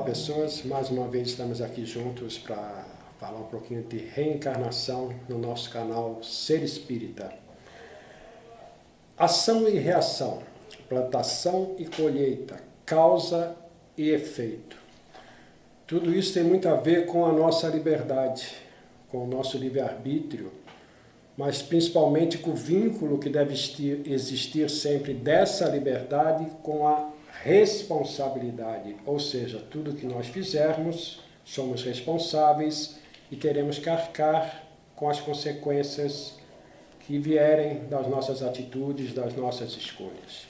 Olá pessoas, mais uma vez estamos aqui juntos para falar um pouquinho de reencarnação no nosso canal Ser Espírita. Ação e reação, plantação e colheita, causa e efeito. Tudo isso tem muito a ver com a nossa liberdade, com o nosso livre-arbítrio, mas principalmente com o vínculo que deve existir sempre dessa liberdade com a responsabilidade, ou seja, tudo que nós fizermos, somos responsáveis e teremos que arcar com as consequências que vierem das nossas atitudes, das nossas escolhas.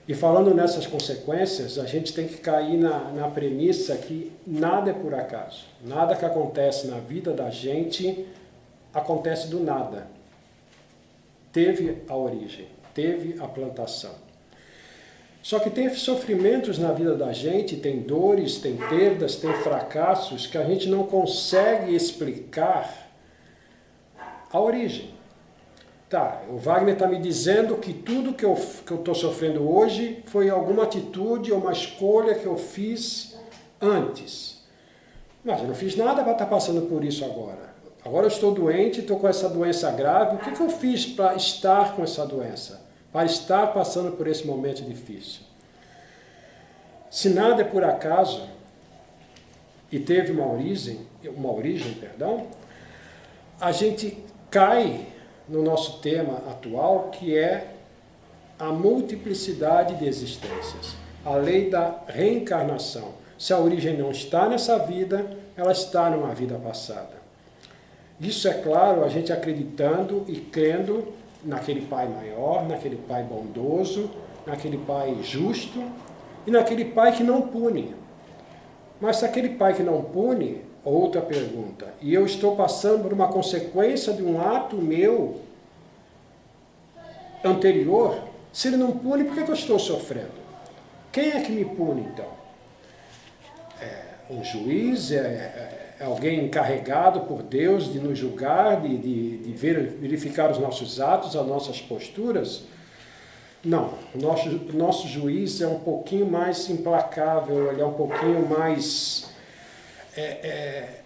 E falando nessas consequências, a gente tem que cair na premissa que nada é por acaso. Nada que acontece na vida da gente acontece do nada. Teve a origem, teve a plantação. Só que tem sofrimentos na vida da gente, tem dores, tem perdas, tem fracassos que a gente não consegue explicar a origem. Tá, o Wagner está me dizendo que tudo que eu estou sofrendo hoje foi alguma atitude ou uma escolha que eu fiz antes. Mas eu não fiz nada para estar passando por isso agora. Agora eu estou doente, estou com essa doença grave. O que eu fiz para estar com essa doença? Para estar passando por esse momento difícil? Se nada é por acaso e teve uma origem, a gente cai no nosso tema atual, que é a multiplicidade de existências, a lei da reencarnação. Se a origem não está nessa vida, ela está numa vida passada. Isso é claro, a gente acreditando e crendo naquele Pai maior, naquele Pai bondoso, naquele Pai justo e naquele Pai que não pune. Mas se aquele Pai que não pune, outra pergunta, e eu estou passando por uma consequência de um ato meu anterior, se ele não pune, por que eu estou sofrendo? Quem é que me pune então? É um juiz? É alguém encarregado por Deus de nos julgar, de verificar os nossos atos, as nossas posturas? Não, o nosso juiz é um pouquinho mais implacável, ele é um pouquinho mais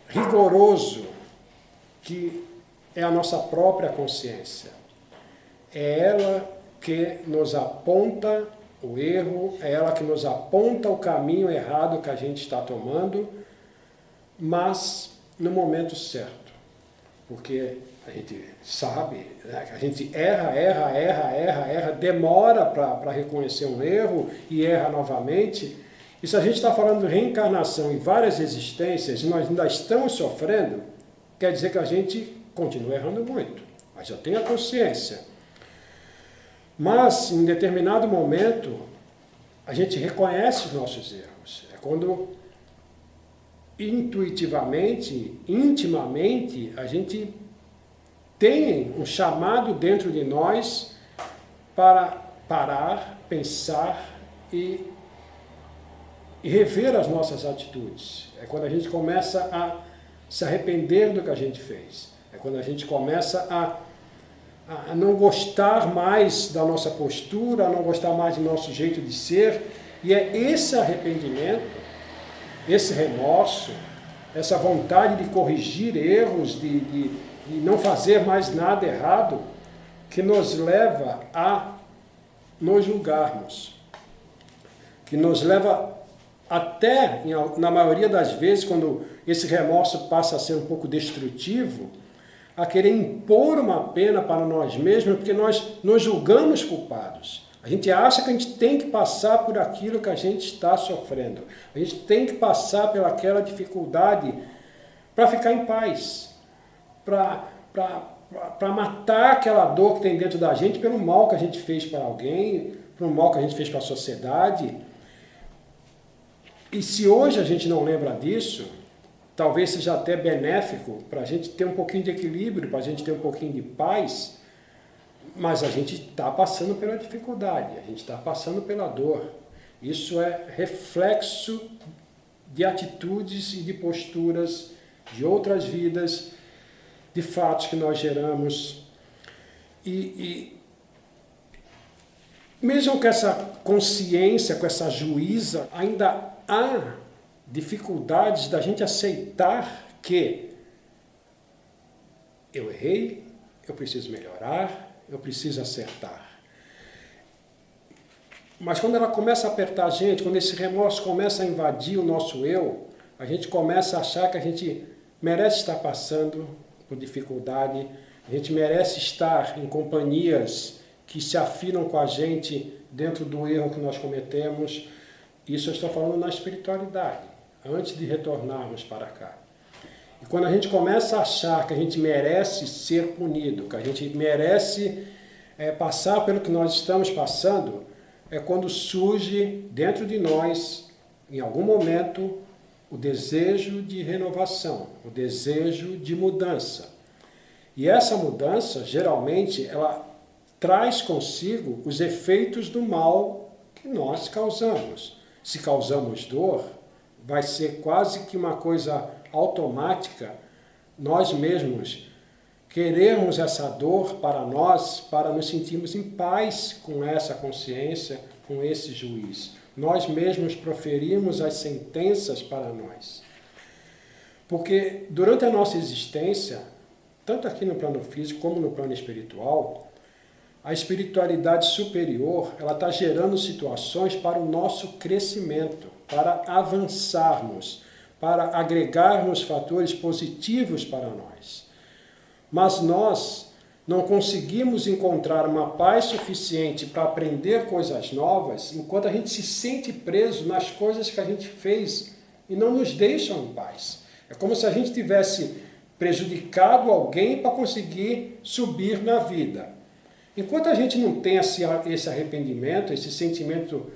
rigoroso, que é a nossa própria consciência. É ela que nos aponta o erro, é ela que nos aponta o caminho errado que a gente está tomando, mas no momento certo, porque a gente sabe, né, que a gente erra, demora para reconhecer um erro e erra novamente. E se a gente está falando de reencarnação em várias existências e nós ainda estamos sofrendo, quer dizer que a gente continua errando muito, mas já tem a consciência. Mas, em determinado momento, a gente reconhece os nossos erros. É quando intuitivamente, intimamente, a gente tem um chamado dentro de nós para parar, pensar e rever as nossas atitudes. É quando a gente começa a se arrepender do que a gente fez. É quando a gente começa a não gostar mais da nossa postura, a não gostar mais do nosso jeito de ser. E é esse arrependimento, esse remorso, essa vontade de corrigir erros, de não fazer mais nada errado, que nos leva a nos julgarmos. Que nos leva até, na maioria das vezes, quando esse remorso passa a ser um pouco destrutivo, a querer impor uma pena para nós mesmos, porque nós nos julgamos culpados. A gente acha que a gente tem que passar por aquilo que a gente está sofrendo. A gente tem que passar pelaquela dificuldade para ficar em paz, para matar aquela dor que tem dentro da gente pelo mal que a gente fez para alguém, pelo mal que a gente fez para a sociedade. E se hoje a gente não lembra disso, talvez seja até benéfico para a gente ter um pouquinho de equilíbrio, para a gente ter um pouquinho de paz, mas a gente está passando pela dificuldade, a gente está passando pela dor. Isso é reflexo de atitudes e de posturas de outras vidas, de fatos que nós geramos. E mesmo com essa consciência, com essa juíza, ainda há dificuldades da gente aceitar que eu errei, eu preciso melhorar, eu preciso acertar. Mas quando ela começa a apertar a gente, quando esse remorso começa a invadir o nosso eu, a gente começa a achar que a gente merece estar passando por dificuldade, a gente merece estar em companhias que se afinam com a gente dentro do erro que nós cometemos. Isso eu estou falando na espiritualidade, antes de retornarmos para cá. E quando a gente começa a achar que a gente merece ser punido, que a gente merece passar pelo que nós estamos passando, é quando surge dentro de nós, em algum momento, o desejo de renovação, o desejo de mudança. E essa mudança, geralmente, ela traz consigo os efeitos do mal que nós causamos. Se causamos dor, vai ser quase que uma coisa automática, nós mesmos queremos essa dor para nós, para nos sentirmos em paz com essa consciência, com esse juiz. Nós mesmos proferimos as sentenças para nós. Porque durante a nossa existência, tanto aqui no plano físico como no plano espiritual, a espiritualidade superior, ela está gerando situações para o nosso crescimento, para avançarmos, para agregarmos fatores positivos para nós. Mas nós não conseguimos encontrar uma paz suficiente para aprender coisas novas enquanto a gente se sente preso nas coisas que a gente fez e não nos deixam em paz. É como se a gente tivesse prejudicado alguém para conseguir subir na vida. Enquanto a gente não tem esse arrependimento, esse sentimento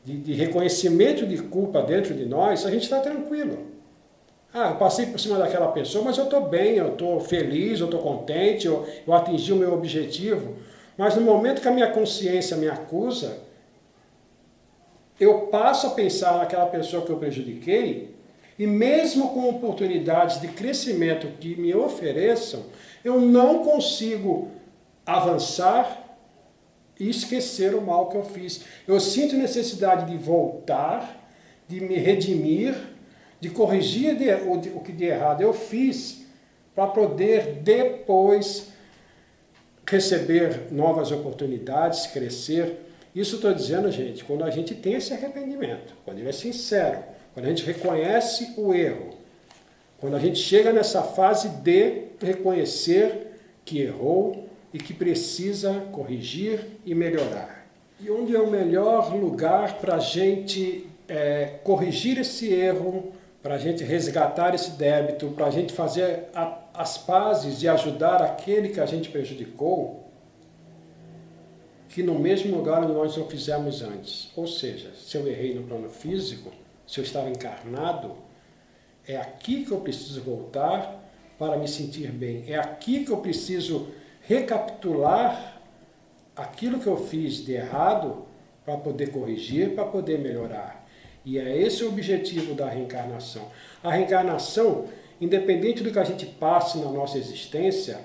de reconhecimento de culpa dentro de nós, a gente está tranquilo. Eu passei por cima daquela pessoa, mas eu estou bem, eu estou feliz, eu estou contente, eu atingi o meu objetivo. Mas no momento que a minha consciência me acusa, eu passo a pensar naquela pessoa que eu prejudiquei, e mesmo com oportunidades de crescimento que me ofereçam, eu não consigo avançar e esquecer o mal que eu fiz. Eu sinto necessidade de voltar, de me redimir, de corrigir o que de errado eu fiz, para poder depois receber novas oportunidades, crescer. Isso estou dizendo, gente, quando a gente tem esse arrependimento, quando ele é sincero, quando a gente reconhece o erro, quando a gente chega nessa fase de reconhecer que errou e que precisa corrigir e melhorar. E onde é o melhor lugar para a gente corrigir esse erro, para a gente resgatar esse débito, para a gente fazer as pazes e ajudar aquele que a gente prejudicou, que no mesmo lugar onde nós o fizemos antes. Ou seja, se eu errei no plano físico, se eu estava encarnado, é aqui que eu preciso voltar para me sentir bem. É aqui que eu preciso recapitular aquilo que eu fiz de errado para poder corrigir, para poder melhorar. E é esse o objetivo da reencarnação. A reencarnação, independente do que a gente passe na nossa existência,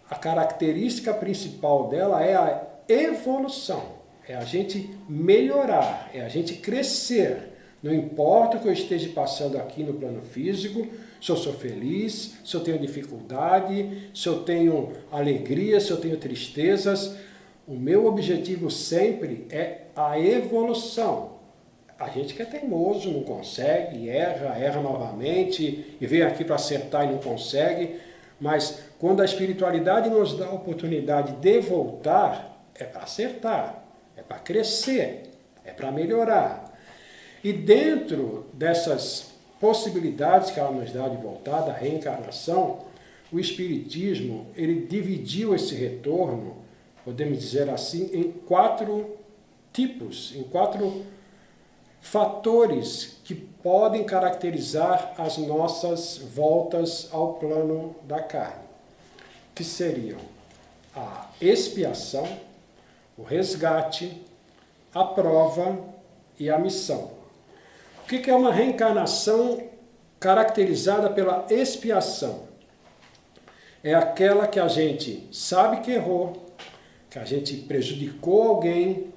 a característica principal dela é a evolução. É a gente melhorar, é a gente crescer. Não importa o que eu esteja passando aqui no plano físico, se eu sou feliz, se eu tenho dificuldade, se eu tenho alegria, se eu tenho tristezas. O meu objetivo sempre é a evolução. A gente que é teimoso, não consegue, erra novamente e vem aqui para acertar e não consegue. Mas quando a espiritualidade nos dá a oportunidade de voltar, é para acertar, é para crescer, é para melhorar. E dentro dessas possibilidades que ela nos dá de voltar, da reencarnação, o Espiritismo, ele dividiu esse retorno, podemos dizer assim, em 4 tipos, em 4 fatores que podem caracterizar as nossas voltas ao plano da carne, que seriam a expiação, o resgate, a prova e a missão. O que é uma reencarnação caracterizada pela expiação? É aquela que a gente sabe que errou, que a gente prejudicou alguém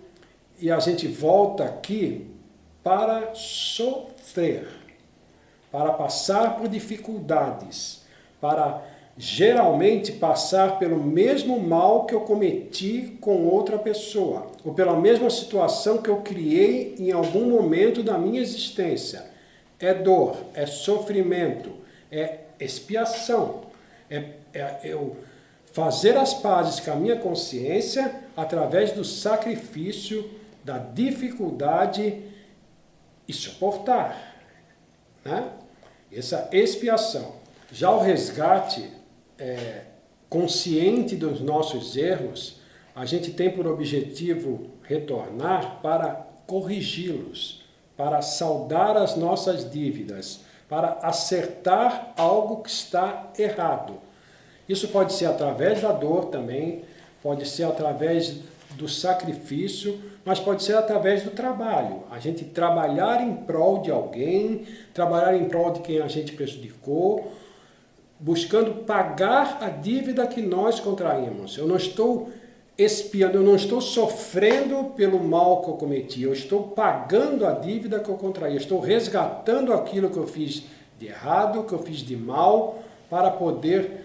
e a gente volta aqui para sofrer. para passar por dificuldades, para geralmente passar pelo mesmo mal que eu cometi com outra pessoa, ou pela mesma situação que eu criei em algum momento da minha existência. É dor, é sofrimento, é expiação, é eu fazer as pazes com a minha consciência através do sacrifício, da dificuldade e suportar, né? Essa expiação. Já o resgate consciente dos nossos erros, a gente tem por objetivo retornar para corrigi-los, para saldar as nossas dívidas, para acertar algo que está errado. Isso pode ser através da dor também, pode ser através do sacrifício, mas pode ser através do trabalho. A gente trabalhar em prol de alguém, trabalhar em prol de quem a gente prejudicou, buscando pagar a dívida que nós contraímos. Eu não estou expiando, eu não estou sofrendo pelo mal que eu cometi, eu estou pagando a dívida que eu contraí, eu estou resgatando aquilo que eu fiz de errado, que eu fiz de mal, para poder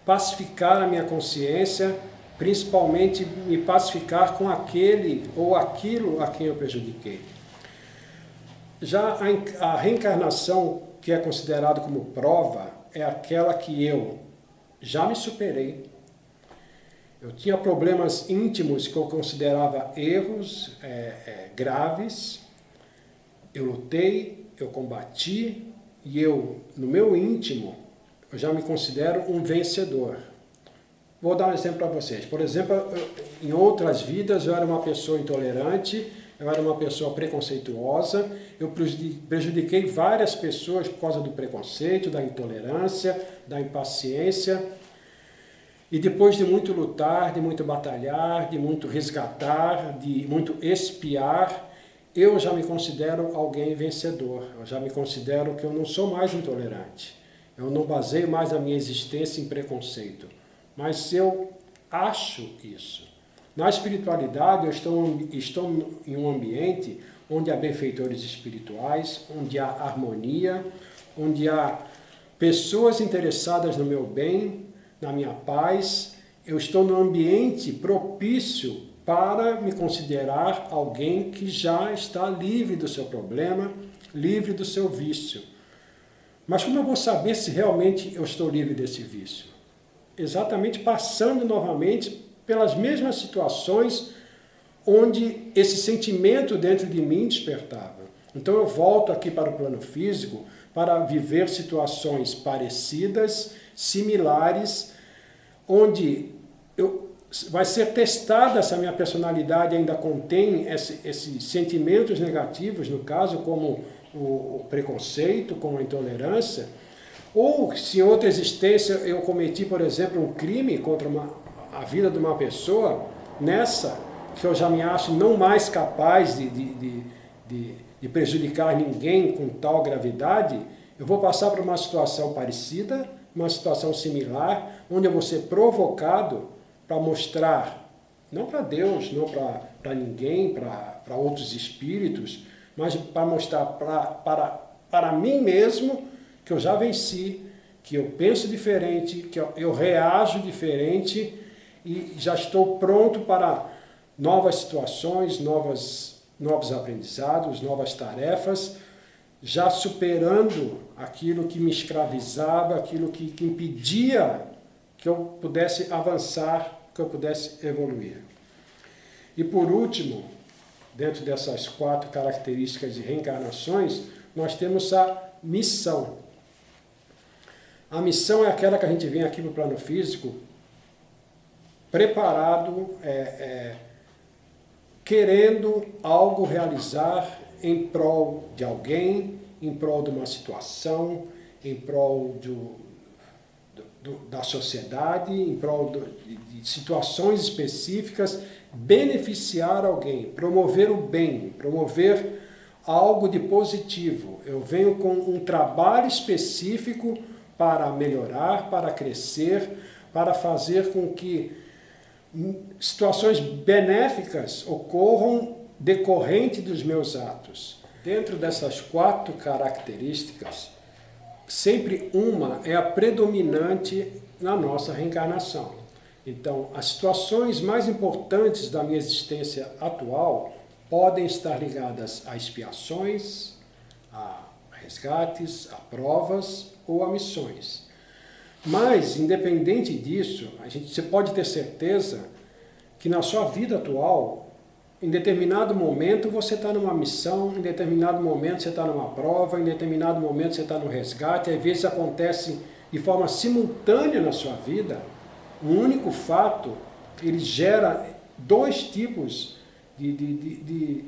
pacificar a minha consciência, principalmente me pacificar com aquele ou aquilo a quem eu prejudiquei. Já a reencarnação, que é considerada como prova, é aquela que eu já me superei. Eu tinha problemas íntimos que eu considerava erros graves. Eu lutei, eu combati e eu, no meu íntimo, eu já me considero um vencedor. Vou dar um exemplo para vocês. Por exemplo, em outras vidas eu era uma pessoa intolerante, eu era uma pessoa preconceituosa, eu prejudiquei várias pessoas por causa do preconceito, da intolerância, da impaciência. E depois de muito lutar, de muito batalhar, de muito resgatar, de muito expiar, eu já me considero alguém vencedor. Eu já me considero que eu não sou mais intolerante. Eu não baseio mais a minha existência em preconceito. Mas eu acho isso. Na espiritualidade, eu estou em um ambiente onde há benfeitores espirituais, onde há harmonia, onde há pessoas interessadas no meu bem, na minha paz. Eu estou num ambiente propício para me considerar alguém que já está livre do seu problema, livre do seu vício. Mas como eu vou saber se realmente eu estou livre desse vício? Exatamente passando novamente pelas mesmas situações onde esse sentimento dentro de mim despertava. Então eu volto aqui para o plano físico para viver situações parecidas, similares, onde vai ser testada se a minha personalidade ainda contém esses sentimentos negativos, no caso, como o preconceito, como a intolerância, ou se em outra existência eu cometi, por exemplo, um crime contra a vida de uma pessoa, nessa que eu já me acho não mais capaz de prejudicar ninguém com tal gravidade, eu vou passar por uma situação parecida, uma situação similar, onde eu vou ser provocado para mostrar, não para Deus, não para ninguém, para outros espíritos, mas para mostrar para mim mesmo que eu já venci, que eu penso diferente, que eu reajo diferente e já estou pronto para novas situações, novos aprendizados, novas tarefas, já superando aquilo que me escravizava, aquilo que impedia que eu pudesse avançar, que eu pudesse evoluir. E por último, dentro dessas 4 características de reencarnações, nós temos a missão. A missão é aquela que a gente vem aqui no plano físico preparado, querendo algo realizar em prol de alguém, em prol de uma situação, em prol da sociedade, em prol de situações específicas, beneficiar alguém, promover o bem, promover algo de positivo. Eu venho com um trabalho específico para melhorar, para crescer, para fazer com que situações benéficas ocorram decorrente dos meus atos. Dentro dessas 4 características, sempre uma é a predominante na nossa reencarnação. Então, as situações mais importantes da minha existência atual podem estar ligadas a expiações, a resgates, a provas ou a missões. Mas, independente disso, você pode ter certeza que na sua vida atual, em determinado momento você está numa missão, em determinado momento você está numa prova, em determinado momento você está no resgate, às vezes acontece de forma simultânea na sua vida. Um único fato, ele gera dois tipos de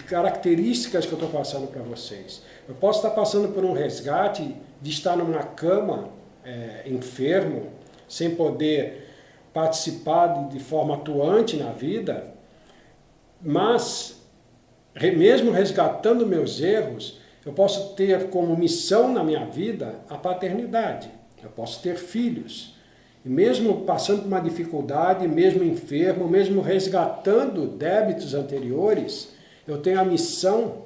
características que eu estou passando para vocês. Eu posso estar passando por um resgate de estar numa cama, enfermo, sem poder participar de forma atuante na vida, mas, mesmo resgatando meus erros, eu posso ter como missão na minha vida a paternidade. Eu posso ter filhos. E mesmo passando por uma dificuldade, mesmo enfermo, mesmo resgatando débitos anteriores, eu tenho a missão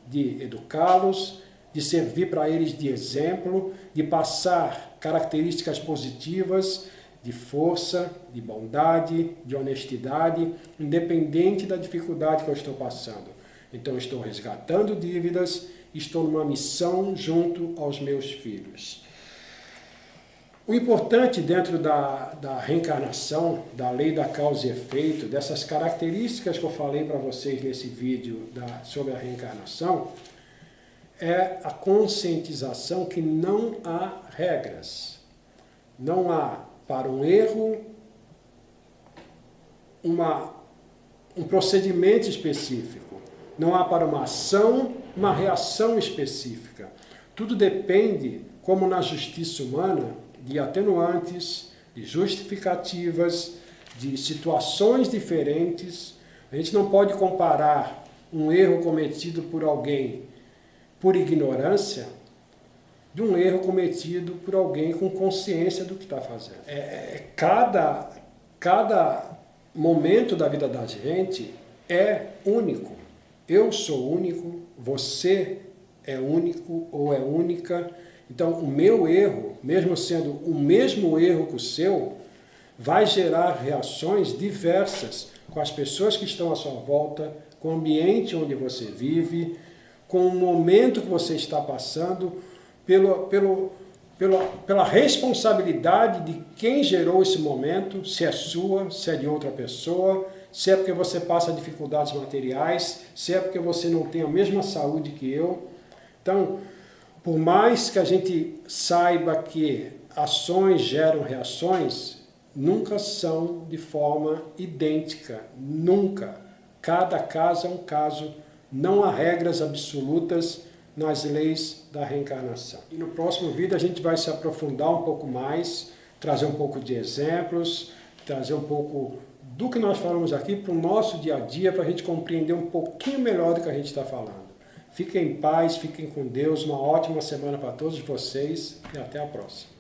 de educá-los, de servir para eles de exemplo, de passar características positivas, de força, de bondade, de honestidade, independente da dificuldade que eu estou passando. Então, eu estou resgatando dívidas, estou numa missão junto aos meus filhos. O importante dentro da reencarnação, da lei da causa e efeito, dessas características que eu falei para vocês nesse vídeo sobre a reencarnação, é a conscientização que não há regras. Não há para um erro um procedimento específico. Não há para uma ação uma reação específica. Tudo depende, como na justiça humana, de atenuantes, de justificativas, de situações diferentes. A gente não pode comparar um erro cometido por alguém por ignorância de um erro cometido por alguém com consciência do que está fazendo. Cada momento da vida da gente é único. Eu sou único, você é único ou é única. Então, o meu erro, mesmo sendo o mesmo erro que o seu, vai gerar reações diversas com as pessoas que estão à sua volta, com o ambiente onde você vive, com o momento que você está passando, pela responsabilidade de quem gerou esse momento, se é sua, se é de outra pessoa, se é porque você passa dificuldades materiais, se é porque você não tem a mesma saúde que eu. Então, por mais que a gente saiba que ações geram reações, nunca são de forma idêntica, nunca. Cada caso é um caso, não há regras absolutas nas leis da reencarnação. E no próximo vídeo a gente vai se aprofundar um pouco mais, trazer um pouco de exemplos, trazer um pouco do que nós falamos aqui para o nosso dia a dia, para a gente compreender um pouquinho melhor do que a gente está falando. Fiquem em paz, fiquem com Deus, uma ótima semana para todos vocês e até a próxima.